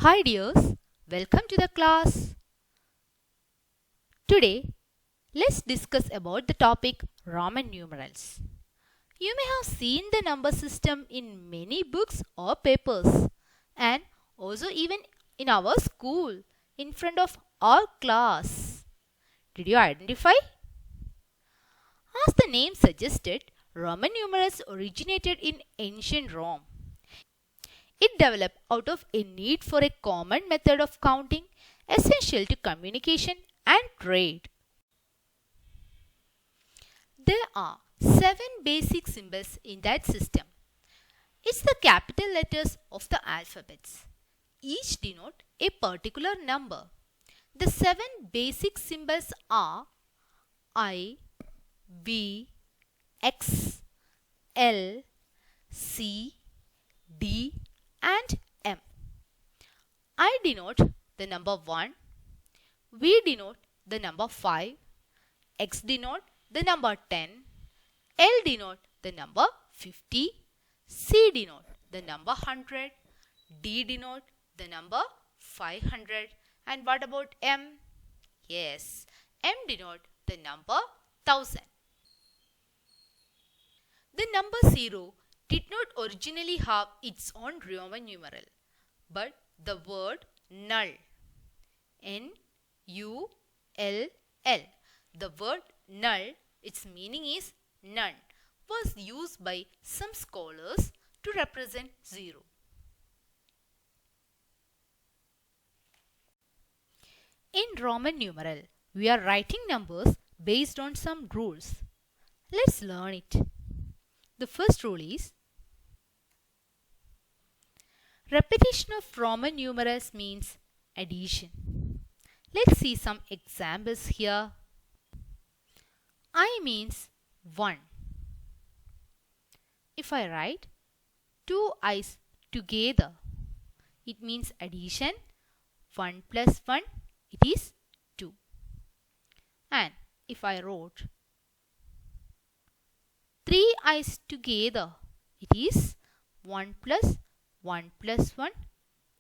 Hi dears, welcome to the class. Today, let's discuss about the topic Roman numerals. You may have seen the number system in many books or papers and also even in our school in front of our class. Did you identify? As the name suggested, Roman numerals originated in ancient Rome. It developed out of a need for a common method of counting essential to communication and trade. There are 7 basic symbols in that system. It's the capital letters of the alphabets. Each denote a particular number. The 7 basic symbols are I, V, X, L, C, D and M. I denote the number 1, V denote the number 5, X denote the number 10, L denote the number 50, C denote the number 100, D denote the number 500, and what about M? Yes, M denote the number 1000. The number 0 did not originally have its own Roman numeral, but the word null, N-U-L-L, the word null, its meaning is none, was used by some scholars to represent 0. In Roman numeral, we are writing numbers based on some rules. Let's learn it. The first rule is repetition of Roman numerals means addition. Let's see some examples here. I means 1. If I write 2 i's together, it means addition. 1 plus 1, it is 2. And if I wrote 3 i's together, it is 1 plus 1 plus 1,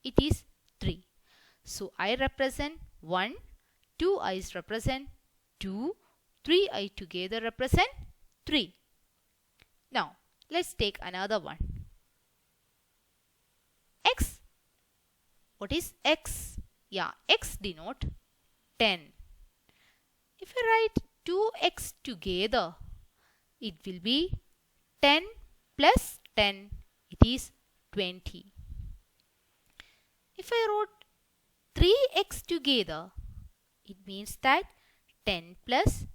it is 3. So I represent 1, 2 i's represent 2, 3 I together represent 3. Now let's take another one. X. What is X? Yeah, X denote 10. If I write 2x together, it will be 10 plus 10, it is 20. If I wrote 3x together, it means that 10 plus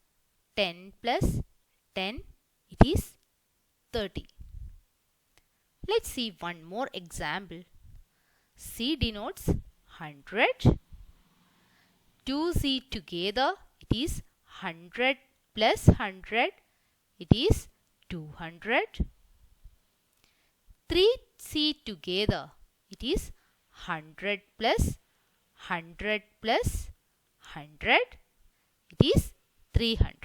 10 plus 10, it is 30. Let's see one more example. C denotes 100. 2C together, it is 100 plus 100, it is 200. 3C together, it is 100 plus 100 plus 100, it is 300.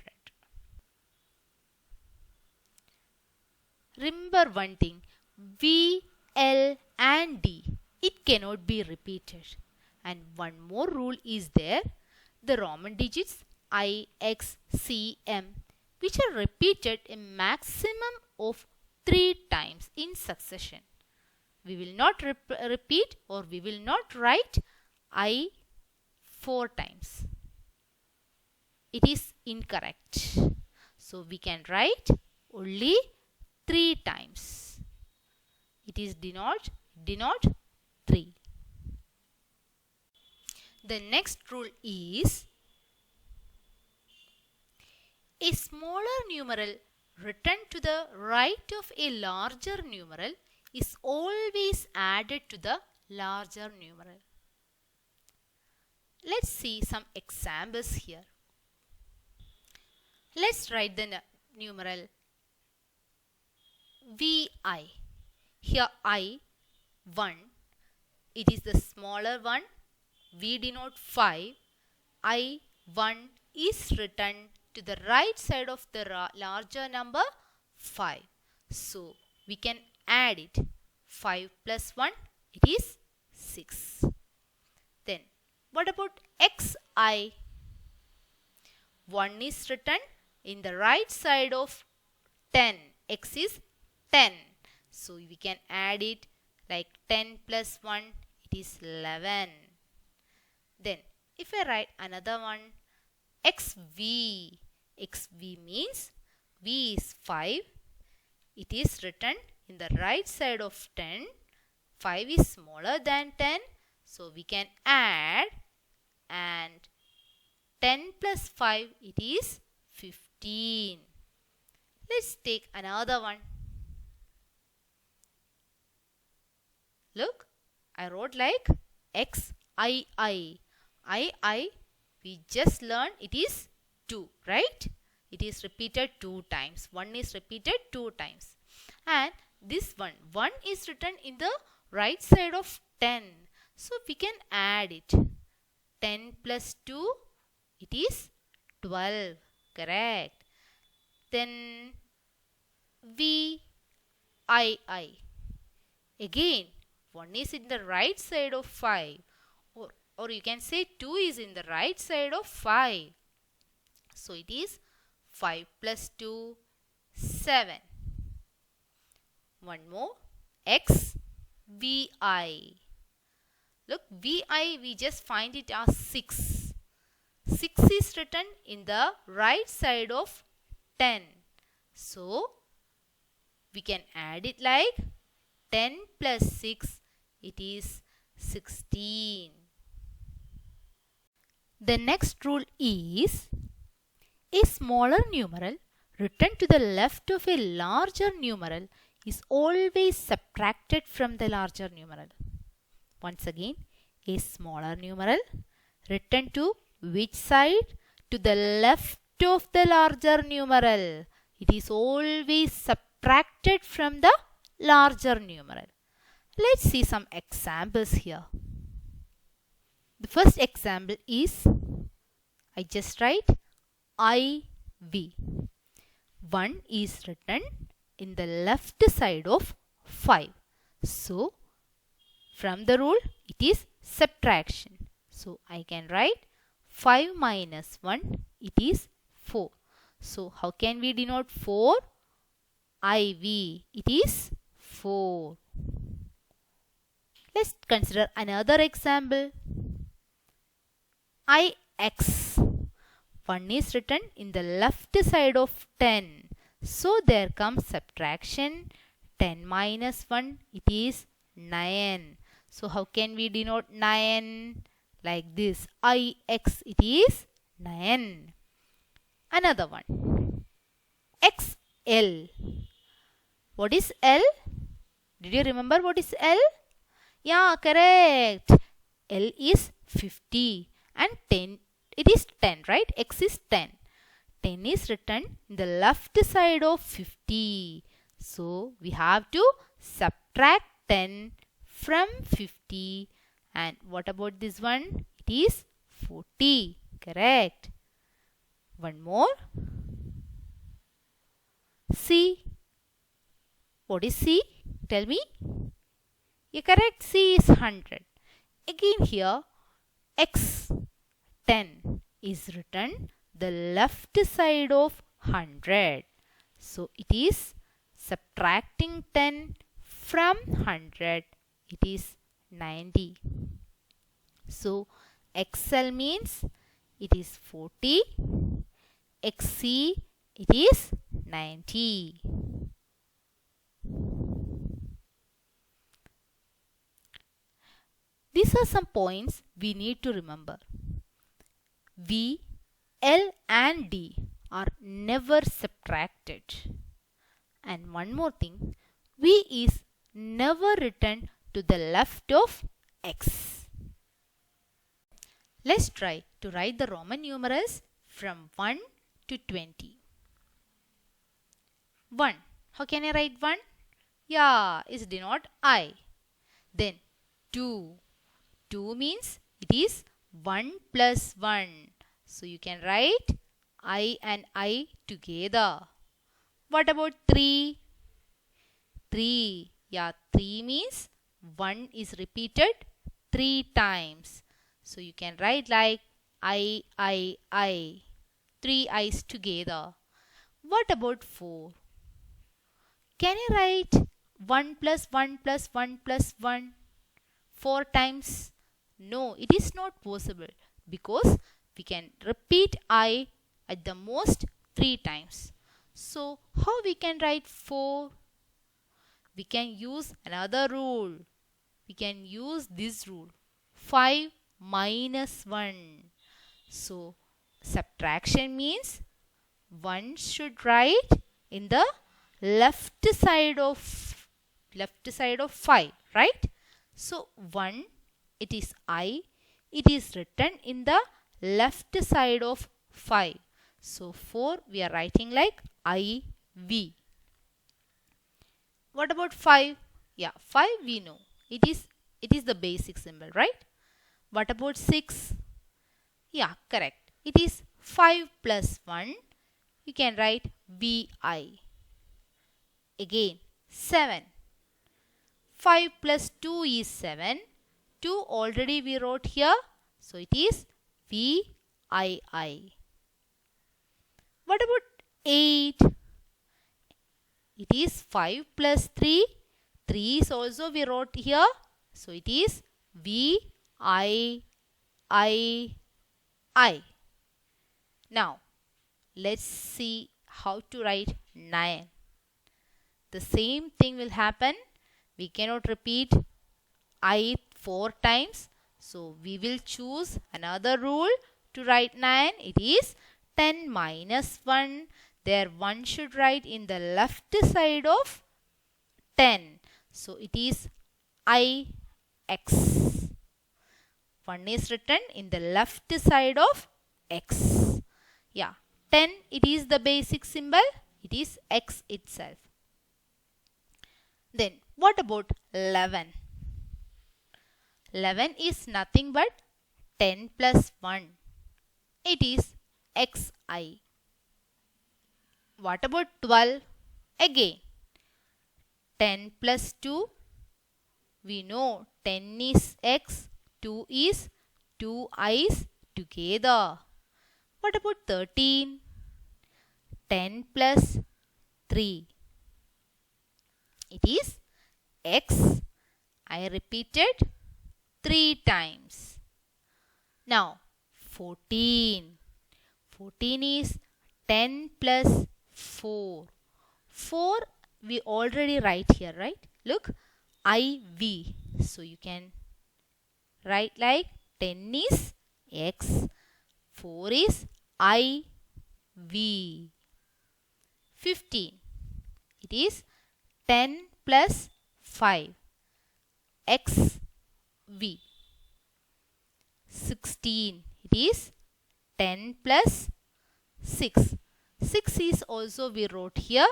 Remember one thing, V, L and D, it cannot be repeated. And one more rule is there, the Roman digits I, X, C, M, which are repeated a maximum of 3 times in succession. We will not repeat or we will not write I 4 times. It is incorrect. So we can write only 3 times. It is denote 3. The next rule is a smaller numeral written to the right of a larger numeral is always added to the larger numeral. Let's see some examples here. Let's write the numeral VI. Here I, 1. It is the smaller one. V denote 5. I, 1 is written to the right side of the larger number 5. So we can add it. 5 plus 1, it is 6. What about xi? 1 is written in the right side of 10. X is 10. So we can add it like 10 plus 1, it is 11. Then if I write another one, xv. xv means v is 5. It is written in the right side of 10. 5 is smaller than 10. So we can add, and 10 plus 5, it is 15. Let's take another one. Look, I wrote like xii. I we just learned it is 2, right? It is repeated 2 times. 1 is repeated 2 times. And this one is written in the right side of 10. So we can add it. 10 plus 2, it is 12. Correct. Then VII. Again, 1 is in the right side of 5. Or you can say 2 is in the right side of 5. So it is 5 plus 2, 7. One more, XVI. Look, VI, we just find it as 6. 6 is written in the right side of 10. So we can add it like 10 plus 6, it is 16. The next rule is a smaller numeral written to the left of a larger numeral is always subtracted from the larger numeral. Once again, a smaller numeral written to which side? To the left of the larger numeral. It is always subtracted from the larger numeral. Let's see some examples here. The first example is, I just write IV. 1 is written in the left side of 5. So, from the rule, it is subtraction. So, I can write 5 minus 1, it is 4. So, how can we denote 4? IV, it is 4. Let's consider another example. IX. 1 is written in the left side of 10. So, there comes subtraction. 10 minus 1, it is 9. So, how can we denote 9? Like this. IX, it is 9. Another one. XL. What is L? Did you remember what is L? Yeah, correct. L is 50 and 10. It is 10, right? X is 10. 10 is written in the left side of 50. So, we have to subtract 10 from 50. And what about this one? It is 40. Correct. One more. C. What is C? Tell me. Yeah, correct. C is 100. Again here, X 10 is written the left side of 100. So, it is subtracting 10 from 100. It is 90. So, XL means it is 40. XC, it is 90. These are some points we need to remember. V, L and D are never subtracted. And one more thing, V is never written to the left of X. Let's try to write the Roman numerals from 1 to 20. 1. How can I write 1? Yeah, it's denote I. Then 2. 2 means it is 1 plus 1. So you can write I and I together. What about 3? 3. Yeah, 3 means 1 is repeated 3 times. So you can write like I. 3 I's together. What about 4? Can you write 1 plus 1 plus 1 plus 1 4 times? No, it is not possible because we can repeat I at the most 3 times. So how we can write 4? We can use another rule. We can use this rule. 5 minus 1. So subtraction means one should write in the left side of 5, right? So 1, it is I, it is written in the left side of 5. So 4 we are writing like IV. What about 5? Yeah, 5 we know. It is the basic symbol, right? What about 6? Yeah, correct. It is 5 plus 1. You can write VI. Again, 7. 5 plus 2 is 7. 2 already we wrote here. So it is VII. What about 8? It is 5 plus 3. 3 is also we wrote here. So it is VIII. Now, let's see how to write 9. The same thing will happen. We cannot repeat I 4 times. So, we will choose another rule to write 9. It is 10 minus 1. There 1 should write in the left side of 10. So, it is IX. 1 is written in the left side of X. Yeah, 10 it is the basic symbol. It is X itself. Then what about 11? 11 is nothing but 10 plus 1. It is XI. What about 12? Again, 10 plus 2. We know 10 is X, 2 is 2 I's together. What about 13? 10 plus 3. It is X. I repeated 3 times. Now 14. 14 is 10 plus 4. 4 we already write here, right? Look, IV. So you can write like 10 is X, 4 is IV. 15. It is 10 plus 5. XV. 16. It is 10 plus 6. 6 is also we wrote here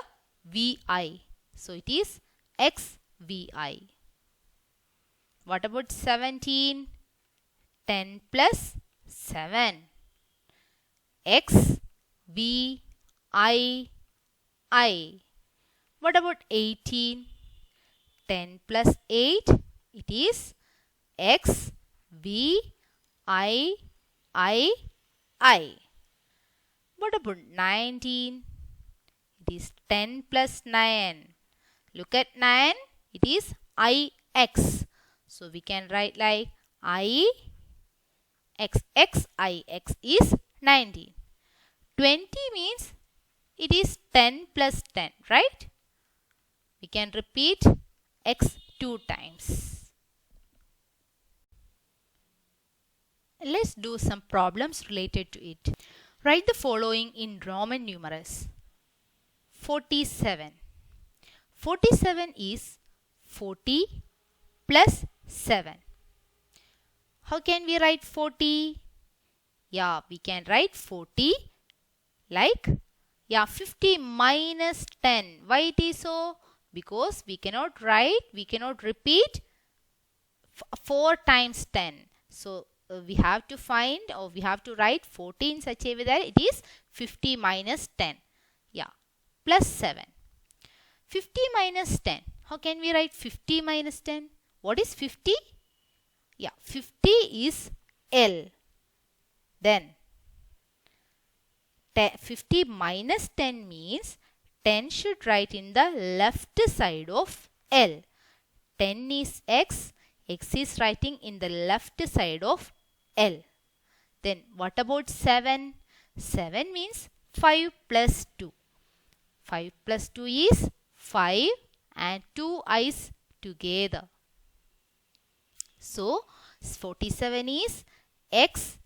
VI. So it is XVI. What about 17? 10 plus 7. XVI. What about 18? 10 plus 8. It is XVI. What about 19? It is 10 plus 9. Look at 9. It is IX. So we can write like IX is 19. 20 means it is 10 plus 10, right? We can repeat X 2 times. Let's do some problems related to it. Write the following in Roman numerals. 47. 47 is 40 plus 7. How can we write 40? Yeah, we can write 40 like 50 minus 10. Why it is so? Because we cannot repeat 4 times 10. So we have to find, or we have to write 40 in such a way that it is 50 minus 10. Yeah, plus 7. 50 minus 10. How can we write 50 minus 10? What is 50? Yeah, 50 is L. Then 50 minus 10 means 10 should write in the left side of L. 10 is X. X is writing in the left side of L. Then what about 7? 7 means 5 plus 2. 5 plus 2 is 5 and 2 i's together. So 47 is X,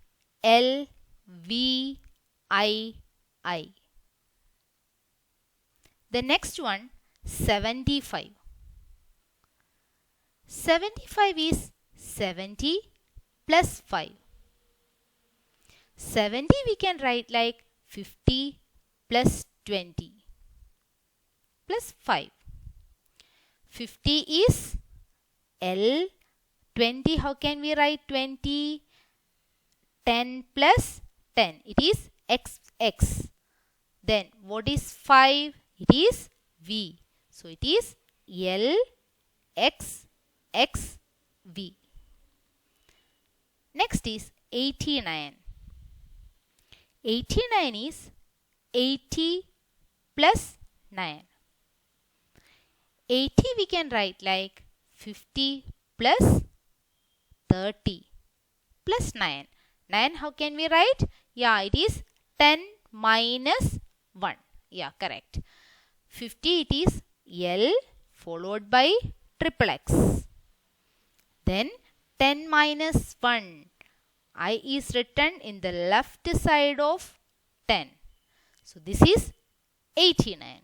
L, V, I. The next one 75. 75 is 70 plus 5. 70 we can write like 50 plus 20 plus 5. 50 is L. 20, how can we write 20? 10 plus 10, it is X. Then what is 5? It is V. So it is L, X, V. Next is 89. 89 is 80 plus 9. 80 we can write like 50 plus 30 plus 9. 9 how can we write? Yeah, it is 10 minus 1. Yeah, correct. 50 it is L followed by triple X. Then 10 minus 1. I is written in the left side of 10. So this is 89.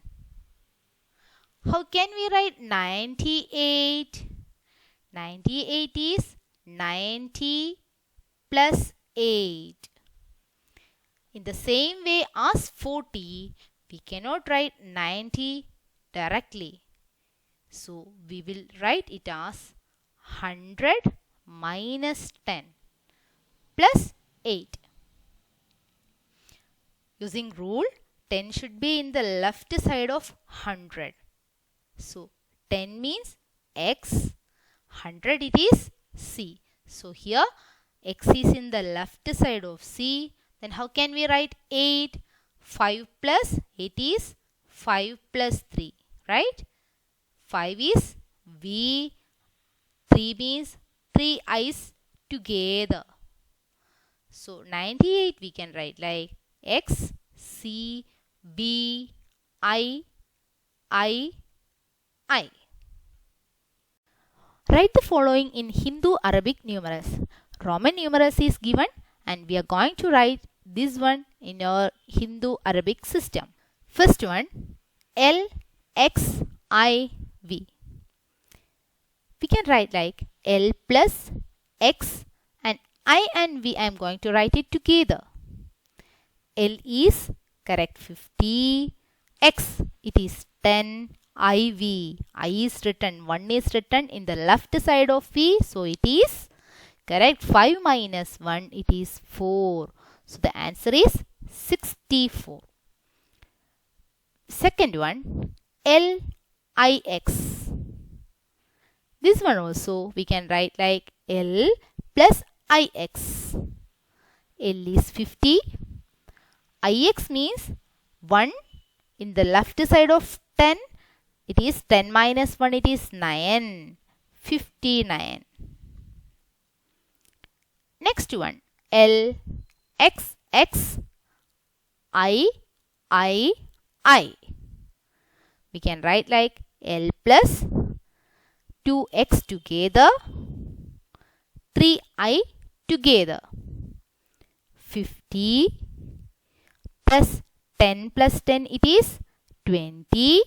How can we write 98? 98 is 90 plus 8. In the same way as 40, we cannot write 90 directly. So we will write it as 100 minus 10 plus 8. Using rule, 10 should be in the left side of 100. So 10 means X, 100 it is C. So here X is in the left side of C. Then how can we write 8? 5 plus 8 is 5 plus 3, right? 5 is V, 3 means 3 i's together. So 98 we can write like X, C, B, I. Write the following in Hindu-Arabic numerals. Roman numerals is given and we are going to write this one in your Hindu-Arabic system. First one, L, X, I, V. We can write like L plus X and I and V I am going to write it together. L is correct 50, X it is 10, IV. I is written, 1 is written in the left side of V. So it is correct 5 minus 1, it is 4. So the answer is 64. Second one, LIX. This one also we can write like L plus IX. L is 50. IX means 1 in the left side of 10. It is 10 minus 1, it is 9. 59. Next one, L, X, X, I. We can write like L plus 2x together, 3I together. 50 plus 10 plus 10 it is 20.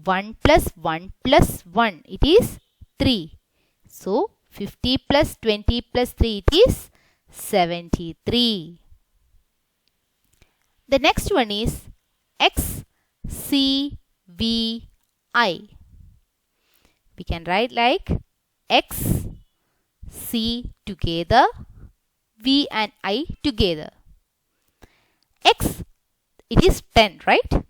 1 plus 1 plus 1 it is 3. So 50 plus 20 plus 3 it is 73. The next one is X, C, V, I. We can write like X, C together, V and I together. X, it is 10, right?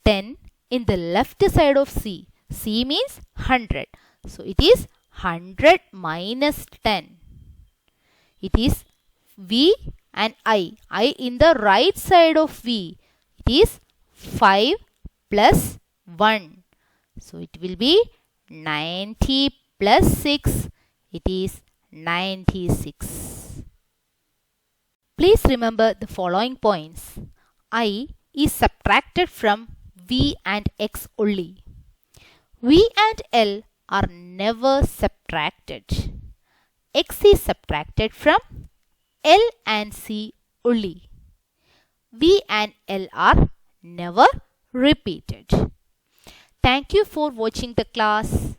10 in the left side of C. C means 100. So it is 100 minus 10. it is V and I. I in the right side of V. It is 5 plus 1. So it will be 90 plus 6. It is 96. Please remember the following points. I is subtracted from V and X only. V and L are never subtracted. X is subtracted from L and C only. V and L are never repeated. Thank you for watching the class.